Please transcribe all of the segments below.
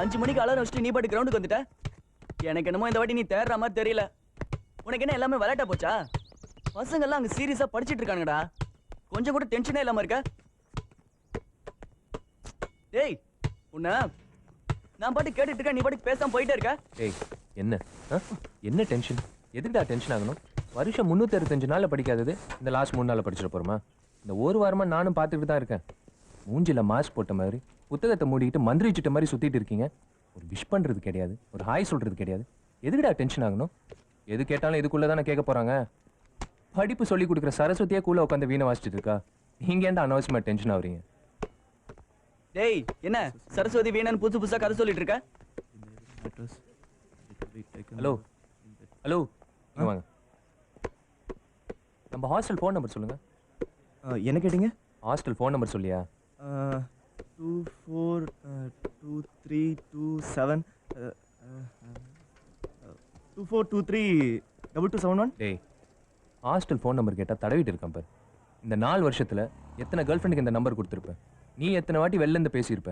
5 மணிக்கு அலாரம் வச்சுட்டு நீ பாட்டு கிரவுண்டுக்கு வந்துட்ட. எனக்கு என்னமோ இந்த வாட்டி நீ தேடுற மாதிரி தெரியல. உனக்கு என்ன எல்லாமே விளையாட்டா போச்சா? பசங்க எல்லாம் அங்க சீரியஸா படிச்சிட்டு இருக்காங்கடா. கொஞ்சம் கூட டென்ஷனே இல்லாம இருக்க. டேய் உன்ன நான் பாட்டு கேட்டுட்டு இருக்க, நீ பாட்டு பேசாம போயிட்டே இருக்க. டேய் என்ன டென்ஷன்? எதுக்குடா டென்ஷன் ஆகணும்? வருஷம் 365 நாள்ல படிக்காதது இந்த லாஸ்ட் 3 நாள்ல படிச்சிட போறோமா? இந்த ஒரு வாரமா நானும் பார்த்துக்கிட்டு தான் இருக்கேன். மூஞ்சில மாஸ்க் போட்ட மாதிரி புத்தகத்தை மூடிக்கிட்டு மந்திரிச்சிட்ட மாதிரி சுத்திட்டு இருக்கீங்க. ஒரு விஷ் பண்றது கிடையாது, ஒரு ஹாய் சொல்றது கிடையாது. எதுக்குடா டென்ஷன் ஆகணும்? எது கேட்டாலும் இதுக்குள்ள தானே கேட்க போறாங்க. படிப்பு சொல்லி கொடுக்குற சரஸ்வதியே கூட உட்காந்து வீணை வாசிச்சுட்டு இருக்கா. நீங்க ஏன்டா அனாவசியமா டென்ஷன் ஆகுறீங்க? டேய் என்ன சரஸ்வதி வீணன் புதுசு புதுசா கதை சொல்லிட்டு இருக்க? ஹலோ ஹலோ வாங்க. நம்ம ஹாஸ்டல் ஃபோன் நம்பர் சொல்லுங்க. என்ன கேட்டீங்க? ஹாஸ்டல் ஃபோன் நம்பர் சொல்லியா? 242327 24232271. டேய் ஹாஸ்டல் ஃபோன் நம்பர் கேட்டால் தடவிட்டு இருக்கான் பாரு. இந்த 4 வருஷத்தில் எத்தனை கேர்ள் ஃப்ரெண்டுக்கு இந்த நம்பர் கொடுத்துருப்பேன்? நீ எத்தனை வாட்டி வெளில இருந்து பேசியிருப்ப?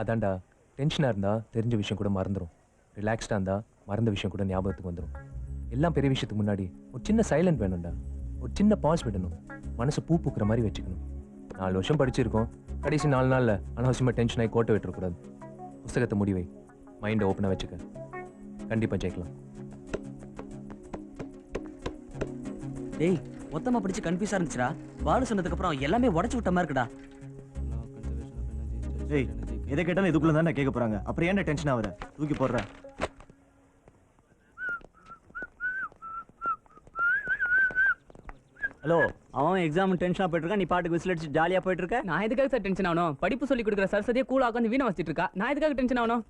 அதான்டா, டென்ஷனாக இருந்தால் தெரிஞ்ச விஷயம் கூட மறந்துடும். ரிலாக்ஸ்டாக இருந்தால் மறந்த விஷயம் கூட ஞாபகத்துக்கு வந்துடும். எல்லாம் பெரிய விஷயத்துக்கு முன்னாடி ஒரு சின்ன சைலண்ட் வேணும்டா. ஒரு சின்ன பாஸ் விடணும். மனசு பூ பூக்கிற மாதிரி வச்சுக்கணும். 4 வருஷம் படிச்சிருக்கோம். கடைசி 4 நாளில் அனாவசியமாக டென்ஷன் ஆகி கோட்டை விட்டுறக்கூடாது. புஸ்தகத்தை முடிவை, மைண்டை ஓப்பனாக வச்சுக்க. கண்டிப்பாக ஜெயிக்கலாம். டேய் மொத்தமா படிச்சு கன்ஃபியூஸா இருந்துச்சுடா. பாலு சொன்னதுக்கு அப்புறம் எல்லாமே உடைச்சு விட்ட மாதிரி இருக்குடா. டேய் எதை கேட்டாலும் இதுக்குள்ள தானே கேட்க போறாங்க. அப்புறம் ஏன்டா டென்ஷன் ஆகுற? தூக்கி போடுற. ஹலோ, அவன் எக்ஸாம் டென்ஷனா போயிட்டு இருக்கா, நீ பாட்டுக்கு விசில் அடிச்சு ஜாலியா போயிட்டு இருக்க. நான் எதுக்காக சார் டென்ஷன் ஆகணும்? படிப்பு சொல்லி கொடுக்குற சரஸ்வதியை கூலா உட்காந்து வீணை வச்சிட்டு இருக்கா. நான் எதுக்காக டென்ஷன் ஆகணும்?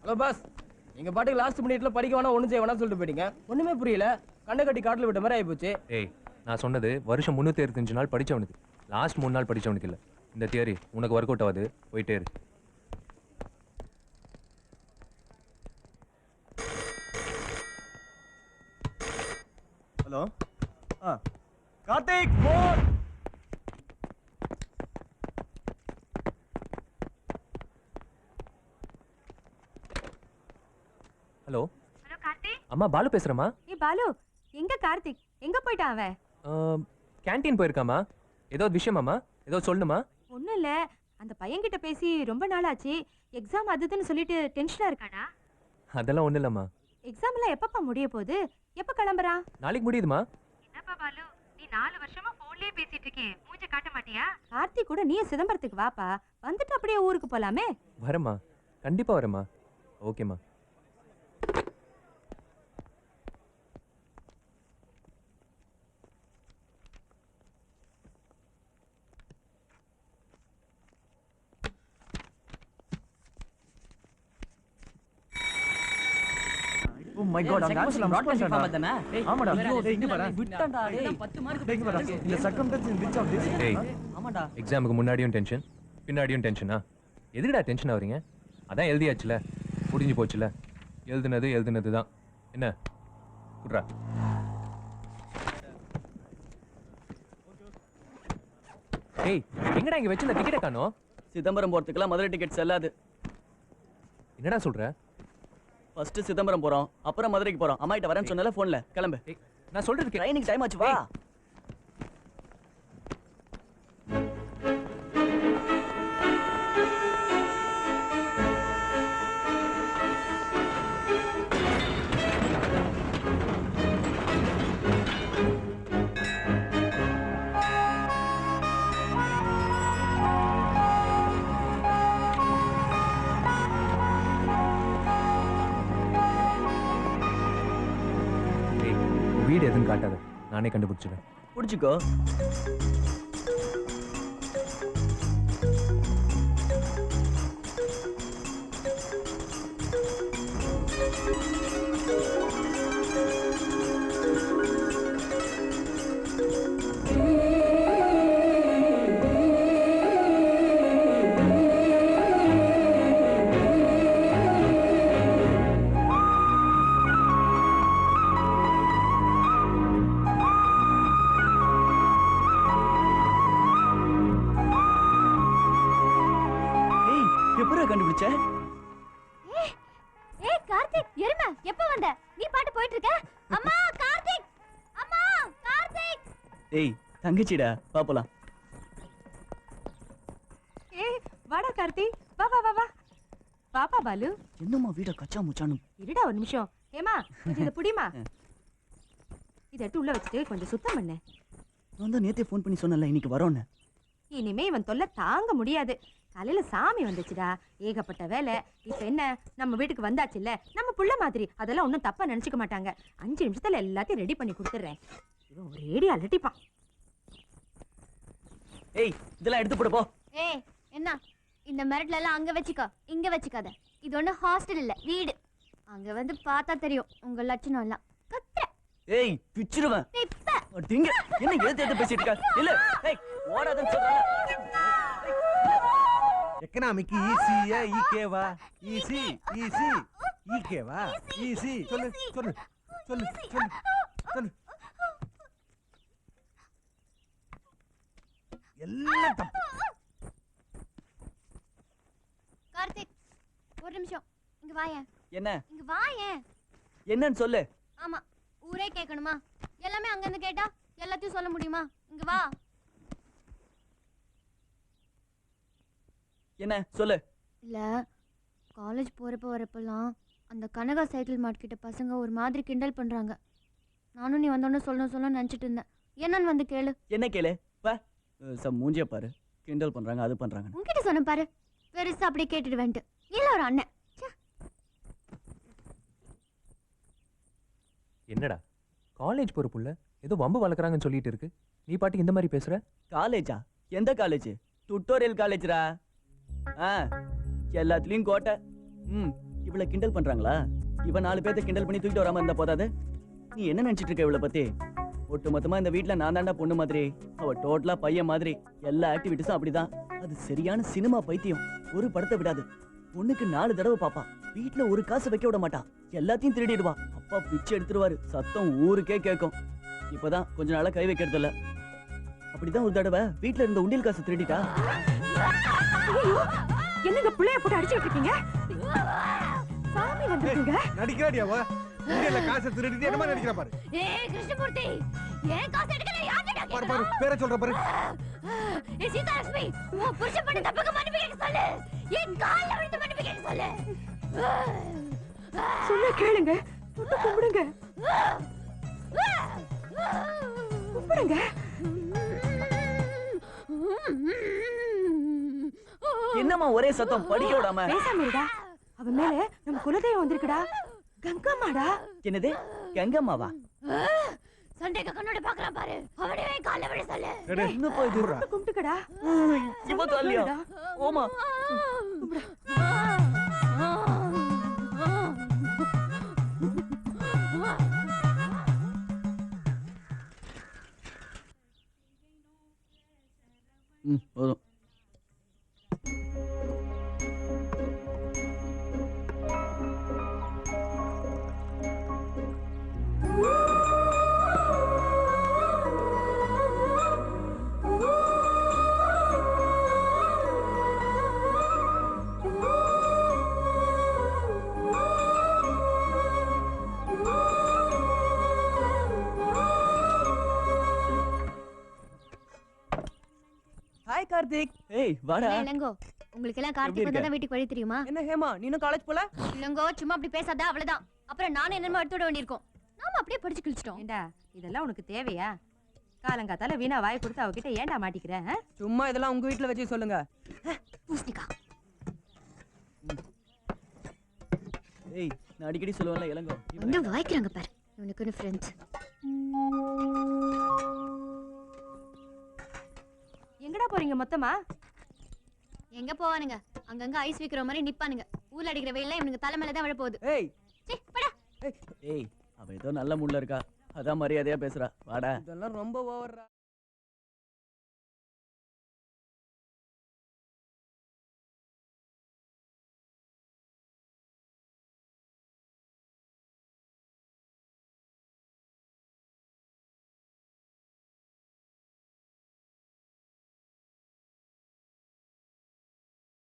ஹலோ பாஸ், நீங்க பாட்டுக்கு லாஸ்ட் மினிட்ல படிக்க வேணா ஒன்றும் செய்ய வேணாம் சொல்லிட்டு போயிட்டீங்க. ஒண்ணுமே புரியல. கண்ணை கட்டி காட்டில் விட்ட மாதிரி ஆயிப்போச்சு. ஏய், நான் சொன்னது வருஷம் 365 நாள் படிச்சவனுக்கு, லாஸ்ட் 3 நாள் படிச்சவனுக்கு இல்லை. இந்த தியரி உனக்கு ஒர்க் அவுட் ஆகுது, போயிட்டே இரு. Hello Karthik phone. Hello hello Karthik. அம்மா, பாலு பேசுறேம்மா. ஏய் பாலு, எங்க கார்த்திக்? எங்க போயிட்டான் அவன்? கேன்டீன் போயிருக்காமா? ஏதோ விஷயமாம்மா? ஏதோ சொல்லணுமா? ஒண்ணும் இல்ல, அந்த பையன்கிட்ட பேசி ரொம்ப நாள் ஆச்சு. எக்ஸாம் அதுன்னு சொல்லிட்டு டென்ஷனா இருக்கானா? அதெல்லாம் ஒன்றும் இல்லைம்மா. எக்ஸாம் எல்லாம் எப்பப்பா முடிய போகுது? எப்ப கிளம்புறான்? நாளைக்கு முடியுதுமா. என்னப்பா பாலு, நீ 4 வருஷமா போன்லயே பேசிட்டு இருக்கே, மூஞ்ச காட்ட மாட்டியா? கார்த்திக் கூட நீ சிதம்பரத்துக்கு வாப்பா, வந்துட்டு அப்படியே ஊருக்கு போலாமே. வரேம்மா, கண்டிப்பா வரேம்மா. ஓகேம்மா. ஓ மை காட், அந்த ஆன்சர் ப்ராட்காஸ்ட் ஃபார்மட் தானே? ஆமாடா. ஐயோ, டேய் இங்க பாரு. விட்டடா டேய். 10 மார்க் டேய் இங்க பாரு. இந்த circumstance in which of this? டேய், ஆமாடா. எக்ஸாமுக்கு முன்னாடியும் டென்ஷன், பின்னாடியும் டென்ஷனா? எதுக்குடா டென்ஷன் ஆகுறீங்க? அதான் எழுதியாச்சுல, முடிஞ்சு போச்சுல. எழுதுனது தான். என்ன குட்ரா? ஏய், எங்கடா இங்க வச்சிருந்த டிக்கெட்டை காணோம்? சிதம்பரம் போறதுக்குலாம் மதுரை டிக்கெட் செல்லாது. என்னடா சொல்ற? ஃபர்ஸ்ட் சிதம்பரம் போறோம், அப்புறம் மதுரைக்கு போறோம். அம்மா கிட்ட வரேன்னு சொன்னல போன்ல. கிளம்பு. ஏய், நான் சொல்றது கே- ட்ரைனிங் டைம் ஆச்சு, வா. ஏய், வீடு எதுவும் காட்டாத, நானே கண்டுபிடிச்சிடுறேன். புடிச்சுக்கோ. ஏய், எப்படிடா கண்டுபிடிச்ச? ஏய் கார்த்திக், எருமை எப்ப வந்த? நீ பாட்டு போயிட்டு இருக்க? அம்மா கார்த்திக், அம்மா கார்த்திக். ஏய், தங்கச்சிடா, வா போலாம். ஏய் வாடா கார்த்தி, வா வா வா வா. பாப்பா பாலு, என்னம்மா வீட கச்சா முச்சானு. இருடா ஒரு நிமிஷம். ஏமா கொஞ்சம் இதை புடிமா. இதை எடுத்து உள்ள வச்சுட்டு கொஞ்சம் சுத்தம் பண்ணு. நான் தான் நேத்தே ஃபோன் பண்ணி சொன்னல இன்னைக்கு வரோன்னு. இனிமே இவன் தொல்லை தாங்க முடியாது. காலையில சாமி வந்துச்சுடா, ஏகப்பட்ட வேலை. இப்ப என்ன, நம்ம வீட்டுக்கு வந்தாச்சுல்ல, நம்ம புள்ள மாதிரி. அதெல்லாம் ஒன்றும் தப்பா நினைச்சுக்க மாட்டாங்க. 5 நிமிஷத்துல எல்லாத்தையும் ரெடி பண்ணி கொடுத்துட்றேன். இவன் ஒரேடி அலட்டிப்பான். ஏய், இதெல்லாம் எடுத்து போடு போ. ஏய் என்ன, இந்த மிரட்டல எல்லாம் அங்க வச்சுக்கோ, இங்க வச்சுக்காத. இது ஒண்ணு ஹாஸ்டல் இல்ல, வீடு. அங்க வந்து பார்த்தா தெரியும் உங்க லட்சணம் எல்லாம். கத்துற ஏய், பிச்சிருவேன். இப்ப அடிங்க. என்ன ஏத்து பேசிட்டு இருக்க? இல்ல. ஏய், ஓடாதன்னு சொல்றேன். எக்கனாமிக் ஈஸியா ஈகேவா ஈஸி ஈஸி ஈகேவா ஈஸி சொல்லு சொல்லு சொல்லு சொல்லு சொல்லு எல்லாம் தப்பு. கார்த்திக் ஒரு நிமிஷம் இங்க வாயேன். என்ன? இங்க வாயேன். என்னன்னு சொல்லு. ஆமா, ஊரே கேட்கணுமா? எல்லாமே அங்க இருந்து கேட்டா எல்லாத்தையும் சொல்ல முடியுமா? இங்க வா. என்ன சொல்லு. இல்ல, காலேஜ் போறப்ப வரப்பெல்லாம் அந்த கனகா சைக்கிள் மார்ட் கிட்ட பசங்க ஒரு மாதிரி கிண்டல் பண்றாங்க. நானும் நீ வந்தோன்னு சொல்லணும்னு நினைச்சிட்டு இருந்தேன். என்னன்னு வந்து கேளு. என்ன கேளு? பா, மூஞ்சிய பாரு. கிண்டல் பண்றாங்க, அது பண்றாங்க. உன்கிட்ட சொன்ன பாரு, பெருசா அப்படியே கேட்டுட்டு வந்துட்டு. இல்ல ஒரு அண்ணன். ச்சே. என்னடா காலேஜ் போற புள்ள ஏதோ வம்பு வளர்க்குறாங்கன்னு சொல்லிட்டு இருக்கு, நீ பாட்டுக்கு இந்த மாதிரி பேசுற? காலேஜா? எந்த காலேஜ்? டுட்டோரியல் காலேஜ்ரா. எல்லாத்துலயும் கோட்டை. இவள கிண்டல் பண்றாங்களா? இவ 4 பேர்த்த கிண்டல் பண்ணி தூக்கிட்டு வராம இருந்தா போதாது? நீ என்ன நினைச்சிட்டு இருக்க இவளை பத்தி? ஒட்டு மொத்தமா இந்த வீட்டுல நான் தாண்டா பொண்ணு மாதிரி. அவ டோட்டலா பையன் மாதிரி. எல்லா ஆக்டிவிட்டிஸும் அப்படிதான். அது சரியான சினிமா பைத்தியம். ஒரு படத்தை விடாது. பொண்ணுக்கு 4 தடவை பாப்பா. வீட்டுல ஒரு காசு வைக்க விட மாட்டா. எல்லாத்தையும் திருடிடுவா. அப்பா பிச்சை எடுத்துருவாரு. சத்தம் ஊருக்கே கேட்கும். இப்பதான் கொஞ்ச நாளா கை வைக்கிறது இல்ல. அப்படிதான் ஒரு தடவை வீட்டுல இருந்த உண்டியல் காசு திருடிட்டா. என்னங்க பிள்ளைய போட்டு அடிச்சிட்டு இருக்கீங்க? சாமி வந்துருங்க. நடிக்கிறாடியாவா? இங்கல காசை திருடிட்டு என்னமா நடிக்கிறா பாரு. ஏய் கிருஷ்ணமூர்த்தி, ஏன் காசு எடுக்கல? யார்கிட்ட பாரு கேக்குற? பாரு பேரை சொல்ற பாரு. ஏய் சீதாலட்சுமி, உன் புருஷன் பண்ண தப்புக்கு மன்னிப்பு கேட்க சொல்லு. என் கால்ல விழுந்து மன்னிப்பு கேட்க சொல்லு. சொல்ல கேளுங்க. தொட்டு கும்பிடுங்க. கும்பிடுங்க. என்னம்மா ஒரே சத்தம்? படிக்க விடாம. பேசாம இருடா. அவன் மேல நம்ம குலதெய்வம் வந்திருக்குடா. கங்கம்மாடா. என்னது? கங்கம்மாவா? சண்டைக்கு கண்ணோட பாக்குறான் பாரு. அவனே கால்ல விழ சொல்லு. என்னப்பா இது? தொட்டு கும்பிட்டுக்கடா. இவ காலியா? ஓமா. போதும். கார்த்திக். ஏய் வாடா. என்ன இளங்கோ உங்களுக்கு எல்லாம் எப்படி கார்த்திக் இருக்க? வந்தா வீட்டுக்கு வழி தெரியுமா? என்ன ஹேமா நீனும் காலேஜ் போல? இளங்கோ சும்மா அப்படி பேசாத அவ்வளவுதான். அப்புறம் நானும் என்னமோ எடுத்து விட வேண்டியிருக்கும். நாம அப்படியே படிச்சு கிழிச்சிட்டோம். ஏண்டா இதெல்லாம் உனக்கு தேவையா? காலங்காத்தால வீணா வாய் கொடுத்து அவகிட்ட ஏன்டா மாட்டிக்கிற? சும்மா இதெல்லாம் உங்க வீட்ல வச்சு சொல்லுங்க. பூசணிக்கா ஏய் நான் அடிக்கடி சொல்லுவேன்ல இளங்கோ. வந்து வாய்க்கிறாங்க பாரு. இவனுக்குன்னு ஃப்ரெண்ட்ஸ். எங்கடா போறீங்க மொத்தமா? எங்க போவானுங்க? அங்கங்க ஐஸ் விக்கிற மாதிரி நிப்பானுங்க. ஊர்ல அடிக்கிற வெயில்ல இவனுக்கு தலை மேல தான் விழ போகுது. ஏய் சீ, போடா. ஏய் அவ ஏதோ நல்ல மூட்ல இருக்கா, அதான் மரியாதையா பேசுறா. வாடா. இதெல்லாம் ரொம்ப ஓவர்ரா.